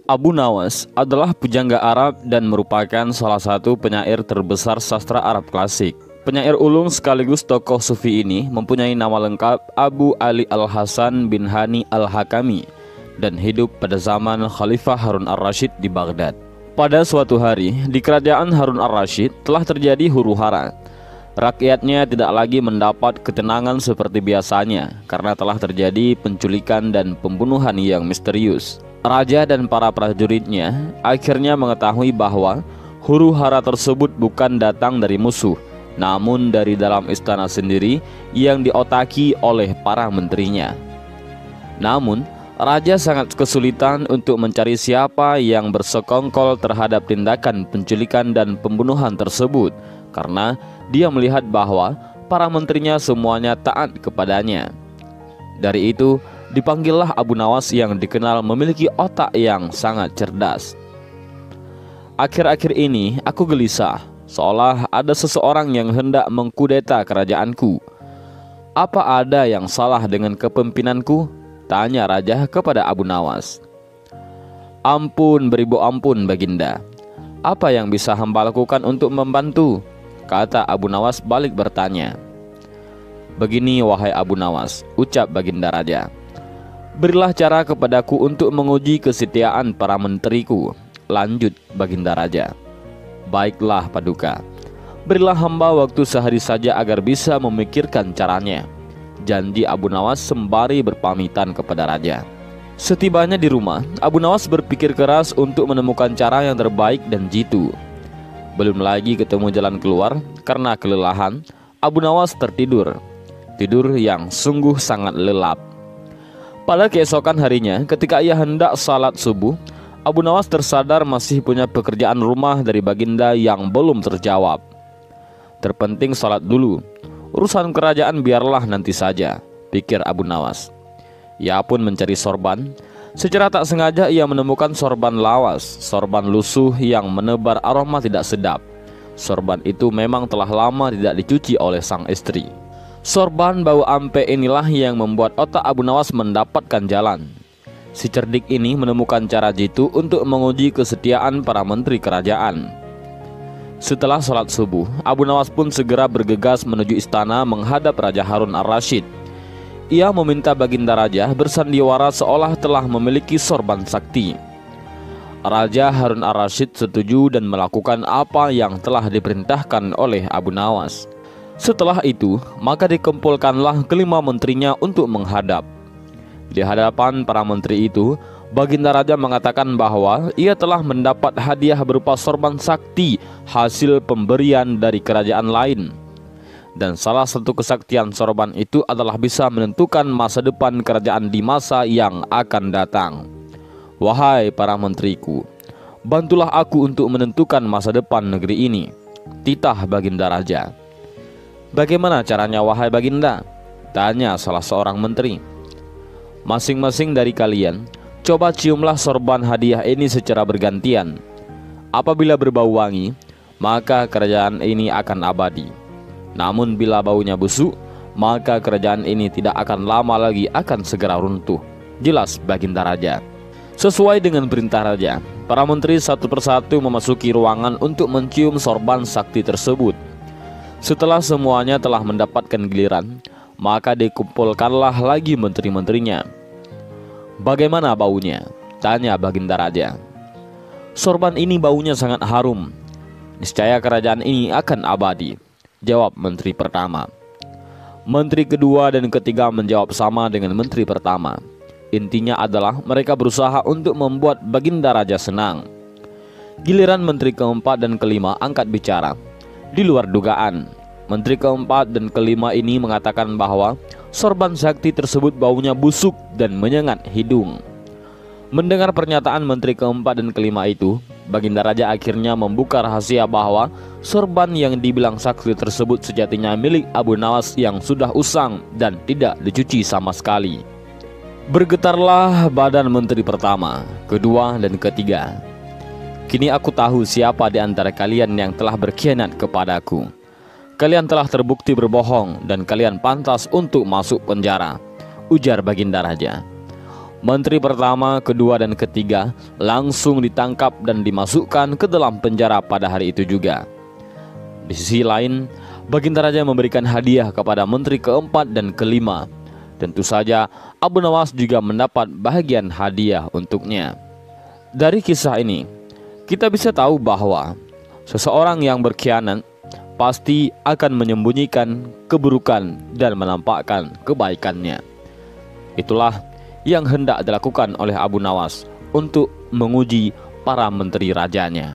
Abu Nawas adalah pujangga Arab dan merupakan salah satu penyair terbesar sastra Arab klasik. Penyair ulung sekaligus tokoh sufi ini mempunyai nama lengkap Abu Ali Al-Hasan bin Hani Al-Hakami dan hidup pada zaman Khalifah Harun Ar-Rasyid di Baghdad. Pada suatu hari di kerajaan Harun Ar-Rasyid telah terjadi huru-hara. Rakyatnya tidak lagi mendapat ketenangan seperti biasanya karena telah terjadi penculikan dan pembunuhan yang misterius. Raja dan para prajuritnya akhirnya mengetahui bahwa huru-hara tersebut bukan datang dari musuh, namun dari dalam istana sendiri yang diotaki oleh para menterinya. Namun, raja sangat kesulitan untuk mencari siapa yang bersekongkol terhadap tindakan penculikan dan pembunuhan tersebut, karena dia melihat bahwa para menterinya semuanya taat kepadanya. Dari itu, dipanggillah Abu Nawas yang dikenal memiliki otak yang sangat cerdas. Akhir-akhir ini aku gelisah, seolah ada seseorang yang hendak mengkudeta kerajaanku. Apa ada yang salah dengan kepemimpinanku? Tanya raja kepada Abu Nawas. Ampun beribu ampun Baginda. Apa yang bisa hamba lakukan untuk membantu? Kata Abu Nawas balik bertanya. Begini wahai Abu Nawas, ucap Baginda Raja. Berilah cara kepadaku untuk menguji kesetiaan para menteriku. Lanjut Baginda Raja. Baiklah Paduka, berilah hamba waktu sehari saja agar bisa memikirkan caranya, janji Abu Nawas sembari berpamitan kepada raja. Setibanya di rumah, Abu Nawas berpikir keras untuk menemukan cara yang terbaik dan jitu. Belum lagi ketemu jalan keluar, karena kelelahan, Abu Nawas tertidur. Tidur yang sungguh sangat lelap. Pada keesokan harinya, ketika ia hendak salat subuh, Abu Nawas tersadar masih punya pekerjaan rumah dari Baginda yang belum terjawab. Terpenting salat dulu, urusan kerajaan biarlah nanti saja, pikir Abu Nawas. Ia pun mencari sorban. Secara tak sengaja ia menemukan sorban lawas, sorban lusuh yang menebar aroma tidak sedap. Sorban itu memang telah lama tidak dicuci oleh sang istri. Sorban bau ampe inilah yang membuat otak Abu Nawas mendapatkan jalan. Si cerdik ini menemukan cara jitu untuk menguji kesetiaan para menteri kerajaan. Setelah sholat subuh, Abu Nawas pun segera bergegas menuju istana menghadap Raja Harun Ar-Rasyid. Ia meminta Baginda Raja bersandiwara seolah telah memiliki sorban sakti. Raja Harun Ar-Rasyid setuju dan melakukan apa yang telah diperintahkan oleh Abu Nawas. Setelah itu, maka dikumpulkanlah kelima menterinya untuk menghadap. Di hadapan para menteri itu, Baginda Raja mengatakan bahwa ia telah mendapat hadiah berupa sorban sakti hasil pemberian dari kerajaan lain. Dan salah satu kesaktian sorban itu adalah bisa menentukan masa depan kerajaan di masa yang akan datang. Wahai para menteriku, bantulah aku untuk menentukan masa depan negeri ini, titah Baginda Raja. Bagaimana caranya wahai Baginda? Tanya salah seorang menteri. Masing-masing dari kalian coba ciumlah sorban hadiah ini secara bergantian. Apabila berbau wangi, maka kerajaan ini akan abadi. Namun bila baunya busuk, maka kerajaan ini tidak akan lama lagi akan segera runtuh. Jelas Baginda Raja. Sesuai dengan perintah raja, para menteri satu persatu memasuki ruangan untuk mencium sorban sakti tersebut. Setelah semuanya telah mendapatkan giliran, maka dikumpulkanlah lagi menteri-menterinya. Bagaimana baunya? Tanya Baginda Raja. Sorban ini baunya sangat harum. Niscaya kerajaan ini akan abadi, jawab menteri pertama. Menteri kedua dan ketiga menjawab sama dengan menteri pertama. Intinya adalah mereka berusaha untuk membuat Baginda Raja senang. Giliran menteri keempat dan kelima angkat bicara. Di luar dugaan, menteri keempat dan kelima ini mengatakan bahwa sorban sakti tersebut baunya busuk dan menyengat hidung. Mendengar pernyataan menteri keempat dan kelima itu, Baginda Raja akhirnya membuka rahasia bahwa sorban yang dibilang sakti tersebut sejatinya milik Abu Nawas yang sudah usang dan tidak dicuci sama sekali. Bergetarlah badan menteri pertama, kedua, dan ketiga. Kini aku tahu siapa di antara kalian yang telah berkhianat kepadaku. Kalian telah terbukti berbohong dan kalian pantas untuk masuk penjara, ujar Baginda Raja. Menteri pertama, kedua, dan ketiga langsung ditangkap dan dimasukkan ke dalam penjara pada hari itu juga. Di sisi lain, Baginda Raja memberikan hadiah kepada menteri keempat dan kelima. Tentu saja Abu Nawas juga mendapat bahagian hadiah untuknya. Dari kisah ini, kita bisa tahu bahwa seseorang yang berkhianat pasti akan menyembunyikan keburukan dan menampakkan kebaikannya. Itulah yang hendak dilakukan oleh Abu Nawas untuk menguji para menteri rajanya.